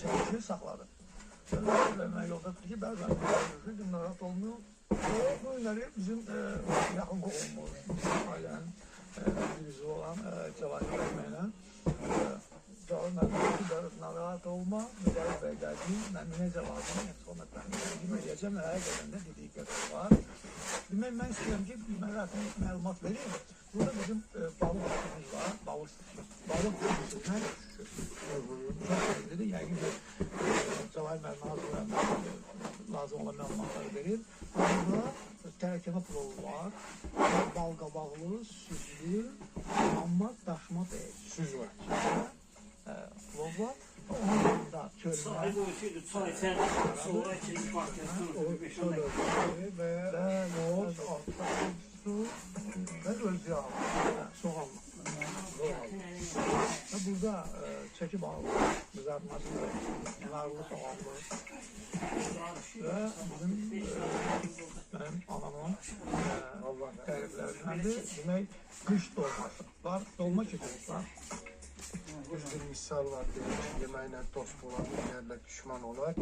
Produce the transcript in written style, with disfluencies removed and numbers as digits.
çəkişi saxladı. Söyləmək yoldadır ki, bəzən görüşür, narahat olmuyor. Bu günləri bizim yaxın qohumumuz, bizim ailənin birisi olan Cavahir Bəylə Cavahir Bəylə narahat olma, Müdərib bəy gəldi, mən necə lazım, Sohbətlərini eləyəcəm, həqiqətən də dediyi qədər var. Demək, mən istəyirəm ki, mənə məlumat verir. Burada bizim balıq üstümüz var, balıq üstümüzdən çok sevgili, yəqin ki, Cavahir Bəylə lazım olan məlumatları verir. Burada tərəkəmə plovu var, bal qabaqlı, süzlü, amma daşma deyil. Süz var. Plov var. Onun yanında çölmə. Sahibi olsaydı, çay içerdik, sonra ikinci partiyasını və yoğurt, su və öz yağı, soğanla. Burada çəkib alır, qızartması, narlı, soğanlı və bizim mənim anamın təriflərindəndir. Demək, qış dolması var, dolma keçirir. Bir misal var, yeməklə dost olar, yerlə düşman olar.